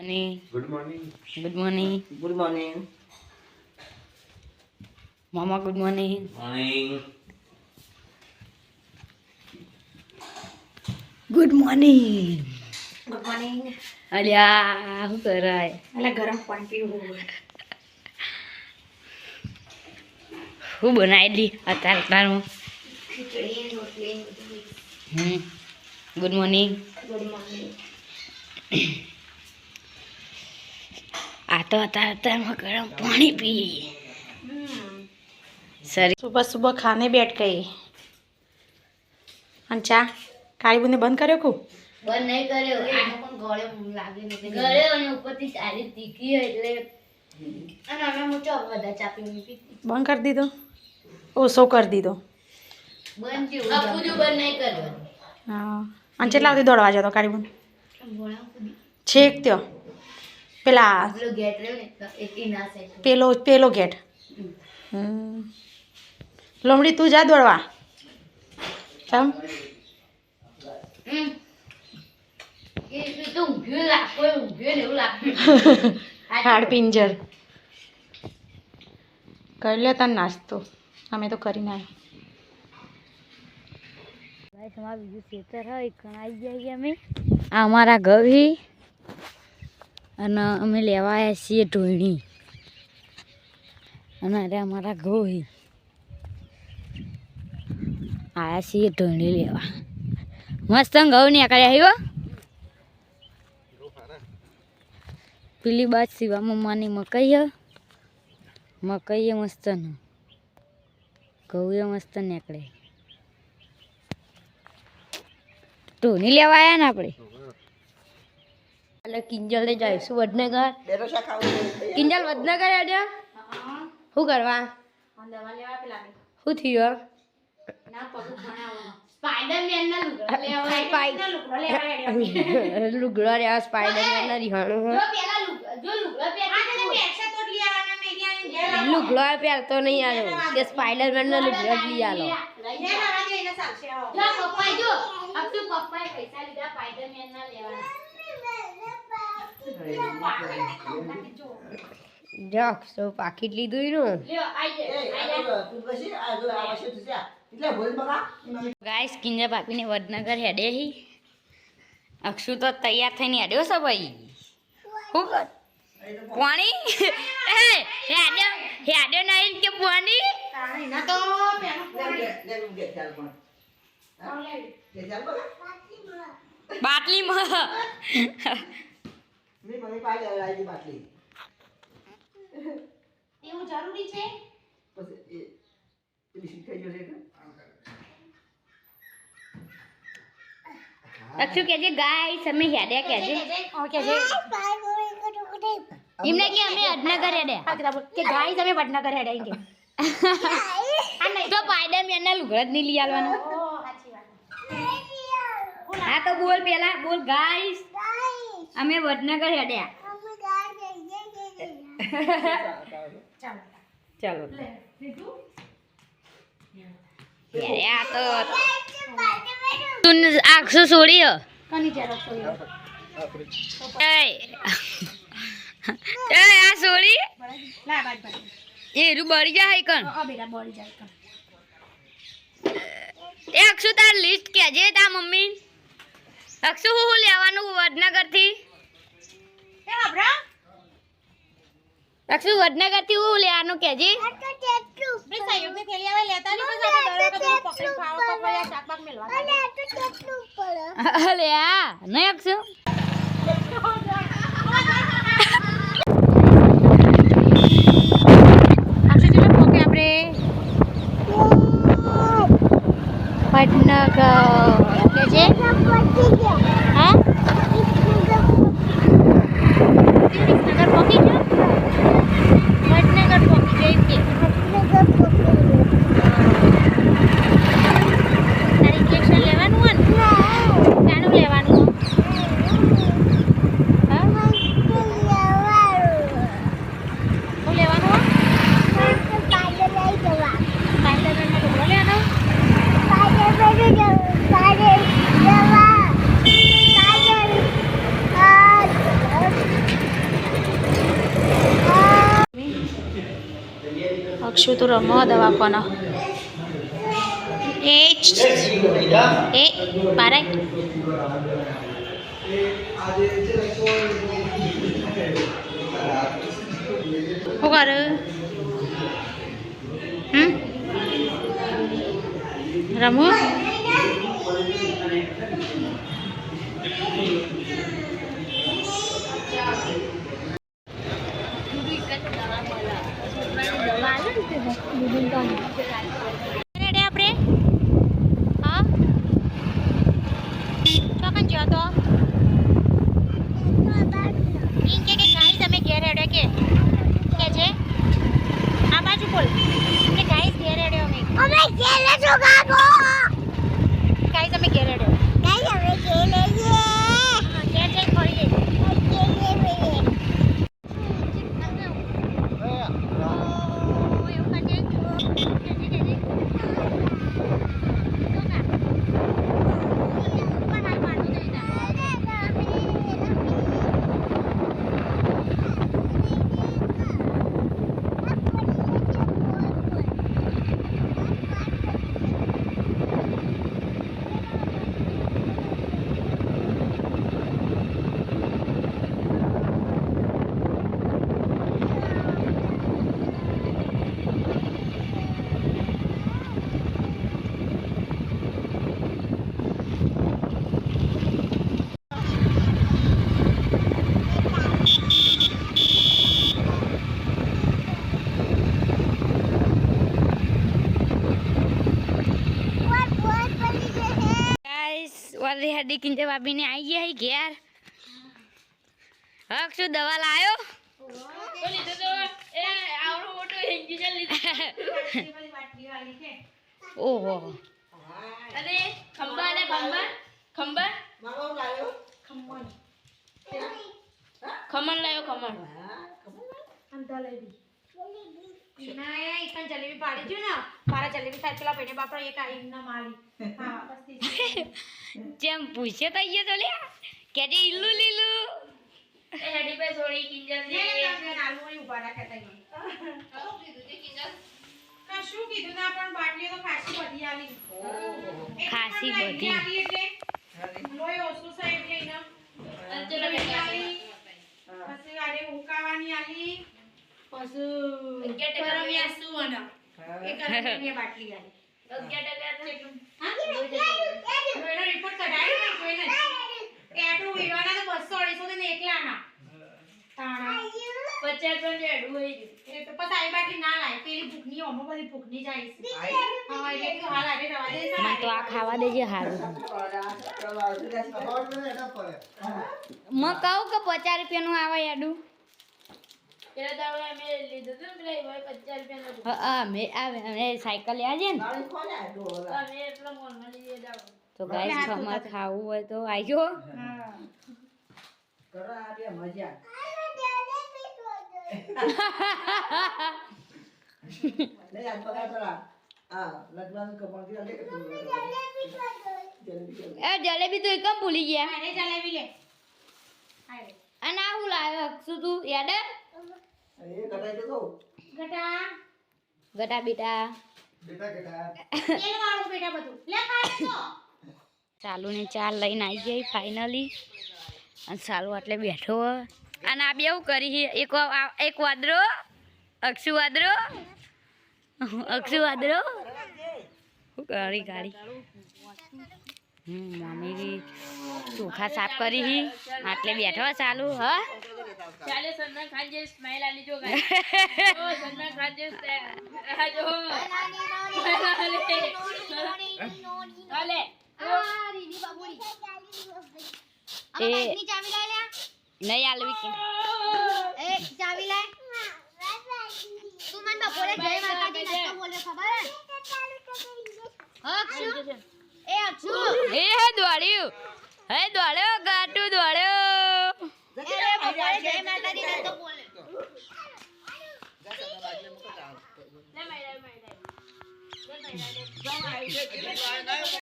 Good morning. Good morning. Good morning. Mama, good morning. Morning. Good morning. Good morning. અલ્યા શું કરાય? અલા ગરમ પાણી પીવું. શું બનાવેલી અત્યારમાં? ખીચડી રોટલી. Good morning. Good morning. આ તો અત્યારમાં ગરમ પાણી પી. सर सुबह सुबह खाने बैठ गए. अच्छा काली बुंदे बंद કર્યો खूब બંધ નહીં કર્યો. આનો પણ ગળે લાગે નથી. ગળે અને ઉપરથી સારી તીખી હોય એટલે અને અમે મુચો બધા ચાપી મૂકી. બંધ કરી દીધો. ઓછો કરી દીધો. બંધ થયું. આ પૂજું બંધ નહીં કર્યો. હા અને કેટલા સુધી દોડવા જતો કાળી બુંદ? ગોળા કુદી. છેક ત્યો પેલા પેલો ગેટ રહ્યો ને એકી ના સાઈડ. પેલો ગેટ. લોમડી તું જા દોડવા. ચમ એ તો ઊંઘ્યું લાગતો ઊંઘ્યું ને એવું લાગતું. હાડ પિંજર કરી લેતા નાસ્તો. અમે તો કરીને આવ્યા. અમારું બીજું ખેતર હોય કણાઈ જાય અમે. આ અમારા ગવી અને અમે લેવા આવ્યા છીએ ઢોયણી. અને અરે અમારા ગવી આવ્યા છીએ ઢોયણી લેવા. મસ્ત ઘઉં નીકળ્યા આવ્યો. પેલી બાદ શિવા મમ્માની મકાઈ મકાઈ મસ્ત ને ઘઉં મસ્ત નીકળે. ઢોની લેવા આવ્યા ને આપણે. એટલે કિંજલ ને જઈશું વડનગર. કિંજલ વડનગર આવ્યા શું કરવા? શું થયું? લુગડો લેવા સ્પાઈડરમેન ના રિહાણું. લુગડો પહેરતો નહીં આવ્યો કે સ્પાઈડરમેન નો લુગડો જ લઈ આલો. જો પાકીટ લીધું ગાઈસ. કિંજલ પાપીને વડનગર હેડે હી. અક્ષુ તો તૈયાર થઈને હેડ્યો છે ભાઈ. શું કર પાણી હેડ્યો નહીં કે પાણી બાટલીમાં એવું જરૂરી છે. અક્ષુ કેજે ગાઈસ અમે હેડ્યા કેજે. એમને કે અમે વડનગર હેડ્યા કે ગાઈસ અમે વડનગર હેડ્યા કે તો સ્પાઈડરમેન ના લુગડા જ નહીં લઈ આવવાનું. હા તો બોલ પેલા બોલ ગાઈસ અમે વડનગર હેડ્યા. ચાલો આ તો તું આખું છોડી કની આ છોડી એ રૂ બળી જાય કણ. એ અક્ષુ તાર લિસ્ટ કેજે તા મમ્મી. અક્ષુ હું લેવાનું વડનગર થી? અક્ષુ વડનગર થી હું લેવાનું કેજે. અલે આ નહીં અક્ષુ. અક્ષુ તો રમવા દવાખાના એ પારે શું કરે રમો આપણે હા ચોકન જો તો કે ગાઈસ અમે ઘેર હેડ્યો કે છે આ બાજુ બોલ કે ગાઈસ ઘેર હેડ્યો અમે ઘેર છો ગાગો ગાઈસ અમે ઘેર હેડ્યો ગાઈસ અમે ઘેર લઈએ ઘેર જઈ ખોલી લે વાલી હડી કિંજે ભાભીને આવી ગયા ઘેર હક શું દવા લાયો ઓહો અરે ખંભા ને ખંભા ખંભા ખમણ લાયો ખમણ જલેબી પાડી જો ને મારા જલેબી ખાઈ પેલા ભાઈને બાપા એક આઈ ના મારી હા જેમ પૂછે તો અહીંયા તો લે કે જે ઈલ્લુ લીલુ એ હેડી પે છોડી કિંજલ દે આલુ ની ઉભા રાખતા ગઈ શું કીધું ના પણ બાટલીઓ તો ખાસી બધી આલી ખાસી બધી એટલે લોય ઓછું સાહેબ કે ઇના પછી આરે ઉકાવાની આલી પછી ગરમ યાસુ અને એક ગરમની બાટલી આલી 10 એનો રિપોર્ટ કઢાયો ને કોઈને એડુ વિવાના તો 200 250 ને એકલાના તાણા 50 પણ એડુ હોય એ તો પછી આઈ બાટલી ના લાય પેલી ભૂખની ઓમો બધી ભૂખની જાય છે હા એટલે તો હાલ આરે રવા દે મને તો આ ખાવા દેજે હારું મ કહું કે 50 રૂપિયાનું આવે એડુ પેલા દાડો અમે લીધું હતું ને પેલા 50 રૂપિયાનું હા અમે સાયકલ લે છે ને અમે એટલો મોલમાં લીધે દાડો તો ગાઈસ તમારે ખાવું હોય તો આવજો હા કરો આ બે મજા લે આ પગા ચલા આ લગવાનું કપડથી લે એ જલેબી તો એકમ ભૂલી ગયા અરે જલેબી લે આય અને આ હું લાવ્યો અક્ષુ તું યાદ એ ગટાઈ તો ગટા ગટા બેટા તેલ વાળું બેટા બધું લે ખાય તો ચાલુ ને ચાલ લઈને આવી ગઈ ફાઇનલી અને ચાલુ એટલે બેઠો અને આ બેવું કરી એક વાદરો અક્ષુ વાદરો શું કરી ગાડી મમ્મી ચોખા સાફ કરી એટલે બેઠો ચાલુ હા ચાલે સલમાન ખાન જે સ્માઈલ આલી જો ગાય ઓ સલમાન ખાન જે આ જો હાલે આ રીની બાબુડી એ ની ચાવી લઈ લે નહીં આલવી કે એ ચાવી લે તું મન બપોરે જય માતાજી નતો બોલે ખબર અક્ષુ એ અક્ષુ એ દોડ્યું ગાટુ દોડ્યો બપોરે જય માતાજી નતો બોલે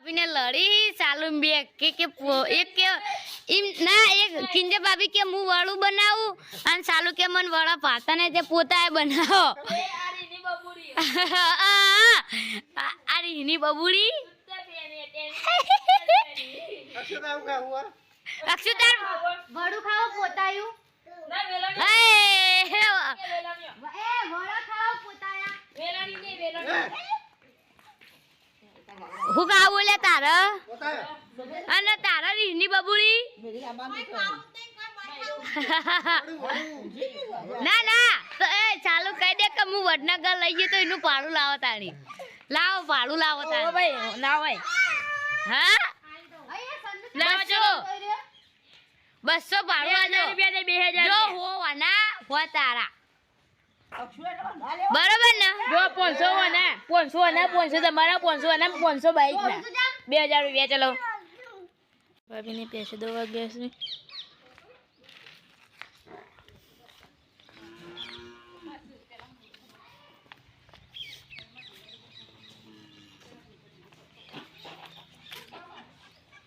ભાભીને લડી ચાલુ બે કે એક એમ ના એક કિંજે ભાભી કે હું વળું બનાવું અને ચાલુ કે મને વડા ભાતા ને તે પોતાએ બનાવો આ રીની બબુડી અક્ષુતાર વડું ખાવ પોતાયું હું ખાવ બોલે તારા અને તારા રીની બબુડી ના ના તો એ ચાલુ કહી દે કે હું વડનગર લઈ ગયો તો એનું ભાડું લાવો તાણી લાવો ભાડું લાવો તાણી ભાઈ ના હોય હા 200 ભાડું આજો રૂપિયા 2000 જો હો વાના હો તારા બરાબર ને જો 500 વાના 500 તમારા 500 વાના 500 બાઈક ના 2000 રૂપિયા ચલો ભાભી ને પૈસે દો વાગ્યા છે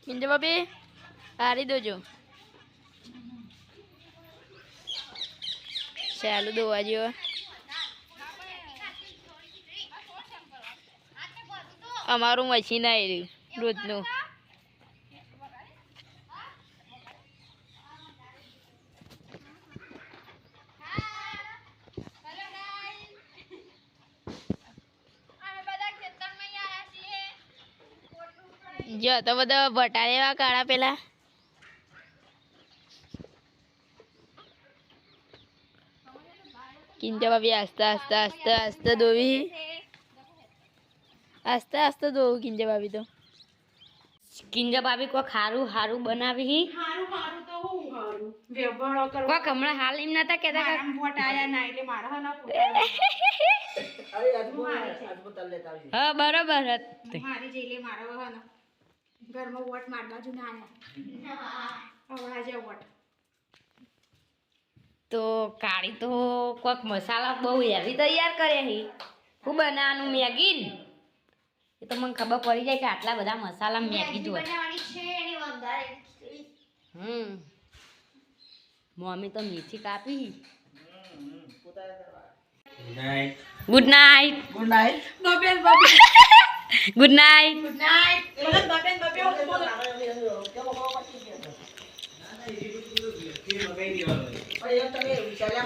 કિંજે ભાભી હારી દોજો ચાલુ દોવા જો અમારું મશીન આવી રહ્યું રોજનું જો તો બધા ભટા લેવા કાળા પેલા કિંજા ભાભી આસ્તે દોવી આસ્તે દોવું કિંજા ભાભી તો કિંજા ભાભી કોઈ હારું બનાવી કોક હમણાં હાલ એમ નતા કેતા હા બરોબર મારી જેલે મારો હનો ઘરમાં વોટ માર બાજુ ના આયા હવે આજે વોટ તો કાળી તો કોક મસાલા બહુ હેવી તૈયાર કરે છે હું બનાવવાનું મેગી એ તો મને ખબર પડી જાય કે આટલા બધા મસાલા મેગી જોઈએ બનાવવાની છે એની વંગારે મમ્મી તો મીઠી કાપી good night good night good night તમે